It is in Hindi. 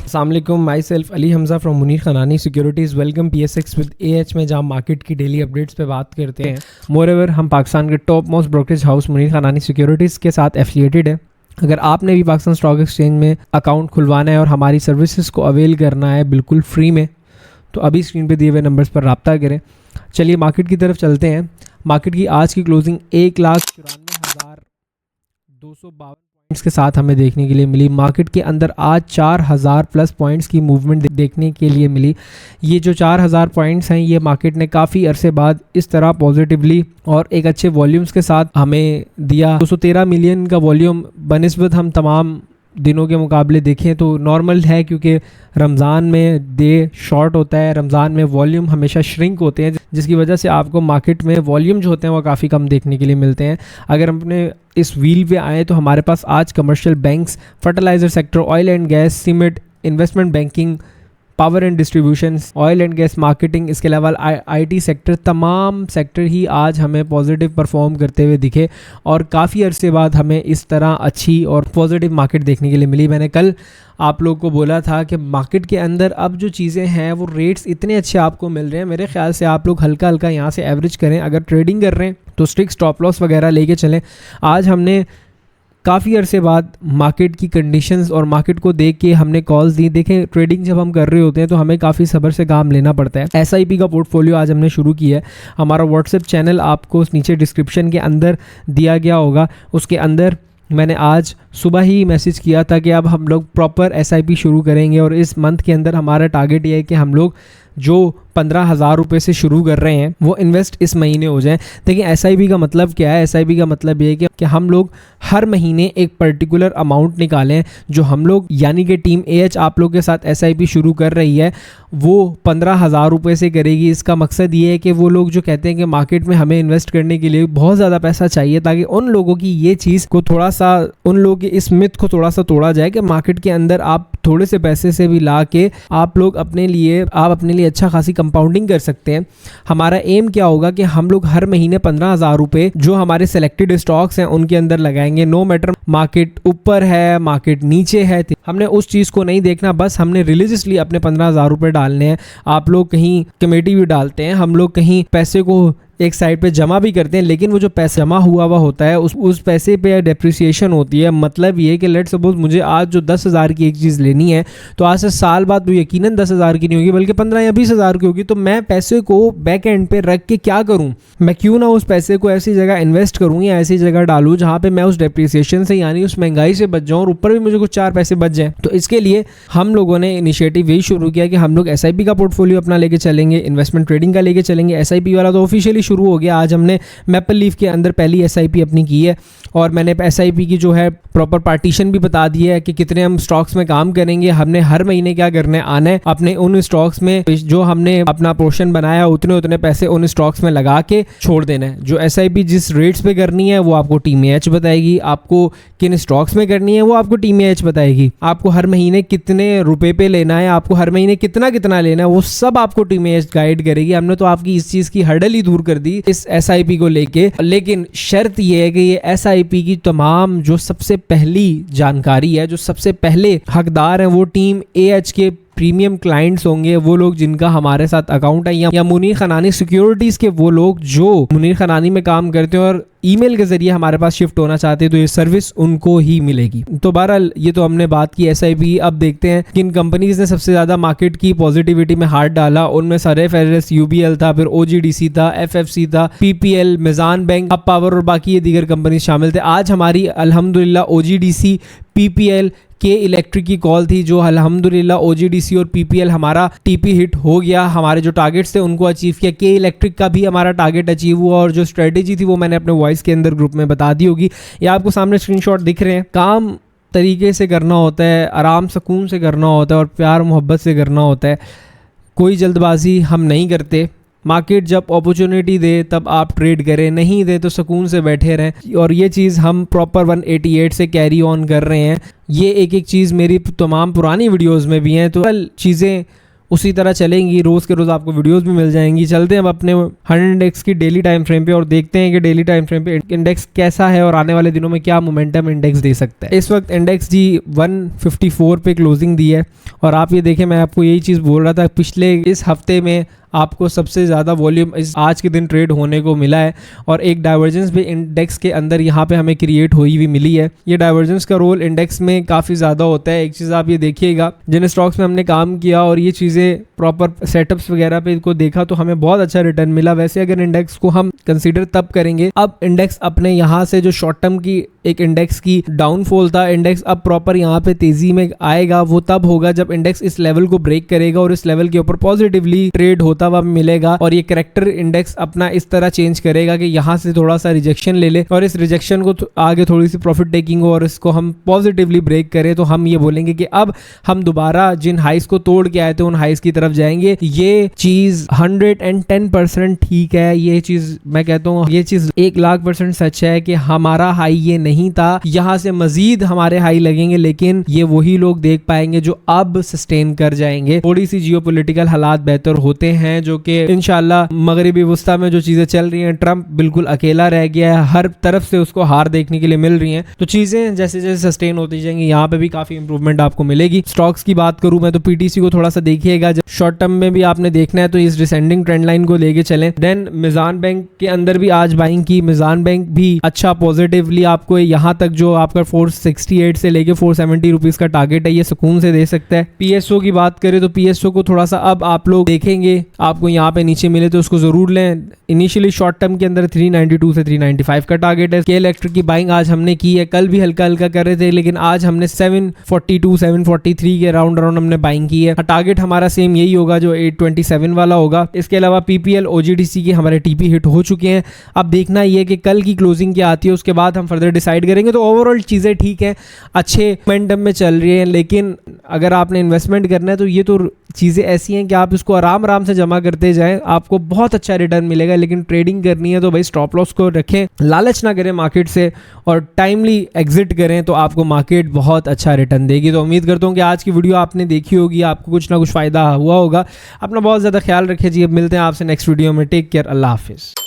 अस्सलाम वालेकुम, myself Ali Hamza from Munir Khanani securities. Welcome PSX with AH में, जहाँ मार्केट की डेली अपडेट्स पे बात करते हैं। मोरेवर हम पाकिस्तान के top most brokerage house Munir Khanani securities के साथ एफिलिएटेड है। अगर आपने भी पाकिस्तान स्टॉक एक्सचेंज में अकाउंट खुलवाना है और हमारी सर्विसेज को अवेल करना है बिल्कुल फ्री में, तो अभी स्क्रीन पे दिए हुए नंबर्स पर रब्ता करें। चलिए मार्केट की तरफ चलते हैं। मार्केट की आज की क्लोजिंग 1,94,252 पॉइंट्स के साथ हमें देखने के लिए मिली। मार्केट के अंदर आज 4,000 प्लस पॉइंट्स की मूवमेंट देखने के लिए मिली। ये जो 4,000 पॉइंट्स हैं, ये मार्केट ने काफ़ी अरसे बाद इस तरह पॉजिटिवली और एक अच्छे वॉल्यूम्स के साथ हमें दिया। 213 मिलियन का वॉल्यूम बनिस्बत हम तमाम दिनों के मुकाबले देखें तो नॉर्मल है, क्योंकि रमज़ान में डे शॉर्ट होता है, रमज़ान में वॉल्यूम हमेशा श्रिंक होते हैं, जिसकी वजह से आपको मार्केट में वॉल्यूम जो होते हैं वो काफ़ी कम देखने के लिए मिलते हैं। अगर हम अपने इस व्हील पे आए तो हमारे पास आज commercial banks, fertiliser sector, oil and gas, cement, investment banking, power and distribution, oil and gas marketing, इसके अलावा IT सेक्टर, तमाम सेक्टर ही आज हमें पॉजिटिव परफॉर्म करते हुए दिखे और काफ़ी अरसे बाद हमें इस तरह अच्छी और पॉजिटिव मार्केट देखने के लिए मिली। मैंने कल आप लोग को बोला था कि मार्केट के अंदर अब जो चीज़ें हैं वो रेट्स इतने अच्छे आपको मिल रहे हैं, मेरे ख्याल से आप लोग हल्का हल्का यहाँ से एवरेज करें। अगर ट्रेडिंग कर रहे हैं तो स्ट्रिक्ट स्टॉप लॉस वगैरह लेके चलें। आज हमने काफ़ी अरसे बाद मार्केट की कंडीशंस और मार्केट को देख के हमने कॉल्स दी। देखें, ट्रेडिंग जब हम कर रहे होते हैं तो हमें काफ़ी सब्र से काम लेना पड़ता है। SIP का पोर्टफोलियो आज हमने शुरू किया है। हमारा व्हाट्सएप चैनल आपको नीचे डिस्क्रिप्शन के अंदर दिया गया होगा, उसके अंदर मैंने आज सुबह ही मैसेज किया था कि अब हम लोग प्रॉपर SIP शुरू करेंगे और इस मंथ के अंदर हमारा टारगेट ये है कि हम लोग जो 15,000 रुपये से शुरू कर रहे हैं वो इन्वेस्ट इस महीने हो जाए। देखिए SIP का मतलब क्या है? SIP का मतलब ये है कि हम लोग हर महीने एक पर्टिकुलर अमाउंट निकालें, जो हम लोग यानी कि टीम AH आप लोग के साथ SIP शुरू कर रही है वो 15,000 रुपये से करेगी। इसका मकसद ये है कि वो लोग जो कहते हैं कि मार्केट में हमें इन्वेस्ट करने के लिए बहुत ज़्यादा पैसा चाहिए, ताकि उन लोगों की ये चीज़ को थोड़ा सा, उन लोगों की इस मिथ को थोड़ा सा तोड़ा जाए कि मार्केट के अंदर आप थोड़े से पैसे से भी ला के आप अपने लिए अच्छा खासी कंपाउंडिंग कर सकते हैं। हमारा एम क्या होगा कि हम लोग हर महीने 15,000 रुपये जो हमारे सेलेक्टेड स्टॉक्स हैं उनके अंदर लगाएंगे। नो मैटर मार्केट ऊपर है, मार्केट नीचे है, हमने उस चीज़ को नहीं देखना, बस हमने रिलीजियसली अपने 15,000 रुपये डालने हैं। आप लोग कहीं कमेटी भी डालते हैं, हम लोग कहीं पैसे को एक साइड पे जमा भी करते हैं, लेकिन वो जो पैसा जमा हुआ होता है उस पैसे पे डेप्रिसिएशन होती है। मतलब ये कि लेट सपोज मुझे आज जो 10,000 की एक चीज़ लेनी है तो आज से साल बाद तो यकीनन 10,000 की नहीं होगी, बल्कि 15 या 20,000 की होगी। तो मैं पैसे को बैक एंड पे रख के क्या करूँ? मैं क्यों ना उस पैसे को ऐसी जगह इन्वेस्ट करूँ या ऐसी जगह डालूँ जहाँ पे मैं उस डेप्रिसिएशन से यानी उस महंगाई से बच जाऊँ और ऊपर भी मुझे कुछ 4 पैसे बच जाएँ। तो इसके लिए हम लोगों ने इनिशिएटिव यही शुरू किया कि हम लोग SIP का पोर्टफोलियो अपना लेके चलेंगे, इन्वेस्टमेंट ट्रेडिंग का लेके चलेंगे। SIP वाला तो ऑफिशियली शुरू हो गया। आज हमने मैपल लीफ के अंदर पहली SIP अपनी की है और मैंने SIP की जो है प्रॉपर पार्टीशन भी बता दी है कि कितने हम स्टॉक्स में काम करेंगे। हमने हर महीने क्या करना है, आना है अपने उन स्टॉक्स में जो हमने अपना पोर्शन बनाया उतने पैसे उन स्टॉक्स में लगा के छोड़ देना है। जो SIP जिस रेट्स पे करनी है वो आपको टीम AH बताएगी, आपको किन स्टॉक्स में करनी है वो आपको टीम AH बताएगी, आपको हर महीने कितने रुपए पे लेना है, आपको हर महीने कितना लेना है, वो सब आपको टीम AH गाइड करेगी। हमने तो आपकी इस चीज़ की हर्डल ही दूर कर दी इस SIP को लेके। लेकिन शर्त ये है कि ये SIP की तमाम जो सबसे पहली जानकारी है, जो सबसे पहले हकदार हैं, वो टीम AH के प्रीमियम क्लाइंट्स होंगे, वो लोग जिनका हमारे साथ अकाउंट है, या मुनीर खनानी सिक्योरिटीज़ के वो लोग जो मुनीर खनानी में काम करते हैं और ईमेल के जरिए हमारे पास शिफ्ट होना चाहते हैं, तो ये सर्विस उनको ही मिलेगी। तो बहरहाल ये तो हमने बात की SIP। अब देखते हैं किन कंपनीज ने सबसे ज़्यादा मार्केट की पॉजिटिविटी में हाथ डाला। उनमें सरे फेरिस UBL था, फिर OGDC था, FFC था, PPL, मिजान बैंक, अब पावर और बाकी ये दीगर कंपनी शामिल थे। आज हमारी अल्हम्दुलिल्लाह OGDC, PPL, के इलेक्ट्रिक की कॉल थी, जो अल्हम्दुलिल्लाह OGDC और PPL हमारा TP हिट हो गया। हमारे जो टारगेट्स थे उनको अचीव किया। के इलेक्ट्रिक का भी हमारा टारगेट अचीव हुआ और जो स्ट्रेटेजी थी वो मैंने अपने वॉइस के अंदर ग्रुप में बता दी होगी। ये आपको सामने स्क्रीनशॉट दिख रहे हैं। काम तरीके से करना होता है, आराम सुकून से करना होता है और प्यार मोहब्बत से करना होता है। कोई जल्दबाजी हम नहीं करते। मार्केट जब अपॉर्चुनिटी दे तब आप ट्रेड करें, नहीं दे तो सुकून से बैठे रहें। और ये चीज़ हम प्रॉपर 188 से कैरी ऑन कर रहे हैं। ये एक चीज़ मेरी तमाम पुरानी वीडियोस में भी हैं। तो चीज़ें उसी तरह चलेंगी, रोज़ के रोज़ आपको वीडियोस भी मिल जाएंगी। चलते हैं अब अपने 100 इंडेक्स की डेली टाइम फ्रेम पे और देखते हैं कि डेली टाइम फ्रेम पे इंडेक्स कैसा है और आने वाले दिनों में क्या मोमेंटम इंडेक्स दे सकता है। इस वक्त इंडेक्स जी 154 पे क्लोजिंग दी है और आप ये देखें, मैं आपको यही चीज़ बोल रहा था, पिछले इस हफ्ते में आपको सबसे ज़्यादा वॉल्यूम इस आज के दिन ट्रेड होने को मिला है और एक डाइवर्जेंस भी इंडेक्स के अंदर यहाँ पे हमें क्रिएट हुई हुई मिली है। ये डाइवर्जेंस का रोल इंडेक्स में काफ़ी ज़्यादा होता है। एक चीज़ आप ये देखिएगा, जिन स्टॉक्स में हमने काम किया और ये चीज़ें प्रॉपर सेटअप्स वगैरह पे इनको देखा तो हमें बहुत अच्छा रिटर्न मिला। वैसे अगर इंडेक्स को हम कंसीडर तब करेंगे, अब इंडेक्स अपने यहाँ से जो शॉर्ट टर्म की एक इंडेक्स की डाउनफॉल था, इंडेक्स अब प्रॉपर यहाँ पे तेजी में आएगा, वो तब होगा जब इंडेक्स इस लेवल को ब्रेक करेगा और इस लेवल के ऊपर पॉजिटिवली ट्रेड होता हुआ मिलेगा और ये करेक्टर इंडेक्स अपना इस तरह चेंज करेगा कि यहाँ से थोड़ा सा रिजेक्शन ले ले और इस रिजेक्शन को आगे थोड़ी सी प्रॉफिट टेकिंग हो और इसको हम पॉजिटिवली ब्रेक करें तो हम ये बोलेंगे कि अब हम दोबारा जिन हाइस को तोड़ के आए थे उन हाइस की तरफ जाएंगे। ये चीज 110% ठीक है। ये चीज मैं कहता हूँ, ये चीज 1,00,000% सच है कि हमारा हाई ये नहीं था, यहाँ से मजीद हमारे हाई लगेंगे, लेकिन ये वही लोग देख पाएंगे जो अब सस्टेन कर जाएंगे। थोड़ी सी जियोपॉलिटिकल हालात बेहतर होते हैं जो कि इंशाल्लाह मगरिबी वुस्ता में जो चीजें चल रही हैं, ट्रंप बिल्कुल अकेला रह गया है, हर तरफ से उसको हार देखने के लिए मिल रही हैं, तो चीजें जैसे जैसे सस्टेन होती जाएंगी यहाँ पे भी काफी इंप्रूवमेंट आपको मिलेगी। स्टॉक्स की बात करूं मैं तो पीटीसी को थोड़ा सा देखिएगा, जब शॉर्ट टर्म में भी आपने देखना है तो इस डिसेंडिंग ट्रेंड लाइन को लेके चलें। देन मिजान बैंक के अंदर भी आज बाइंग की, मिजान बैंक भी अच्छा पॉजिटिवली आपको यहाँ तक जो आपका 468 से लेके 470 रुपीज का टारगेट है ये सुकून से दे सकता है। पीएसओ की बात करें तो पीएसओ को थोड़ा सा अब आप लोग देखेंगे, आपको यहाँ पे नीचे मिले तो उसको जरूर लें। इनिशियली शॉर्ट टर्म के अंदर 392 से 395 का टारगेट है। के इलेक्ट्रिक की बाइंग आज हमने की है, कल भी हल्का हल्का कर रहे थे लेकिन आज हमने 742 743 के राउंड हमने बाइंग की है। टारगेट हमारा सेम यही होगा जो 827 वाला होगा। इसके अलावा पीपीएल ओजीडीसी के हमारे टीपी हिट हो चुके हैं। अब देखना ये कि कल की क्लोजिंग क्या आती है, उसके बाद हम फर्दर डिसाइड करेंगे। तो ओवरऑल चीज़ें ठीक है, अच्छे मोमेंटम में चल रही हैं, लेकिन अगर आपने इन्वेस्टमेंट करना है तो ये तो चीज़ें ऐसी हैं कि आप इसको आराम आराम से जमा करते जाएं, आपको बहुत अच्छा रिटर्न मिलेगा। लेकिन ट्रेडिंग करनी है तो भाई स्टॉप लॉस को रखें, लालच ना करें मार्केट से और टाइमली एग्जिट करें तो आपको मार्केट बहुत अच्छा रिटर्न देगी। तो उम्मीद करता हूँ कि आज की वीडियो आपने देखी होगी, आपको कुछ ना कुछ फ़ायदा हुआ होगा। अपना बहुत ज़्यादा ख्याल रखिए जी। अब मिलते हैं आपसे नेक्स्ट वीडियो में। टेक केयर, अल्लाह हाफिज़।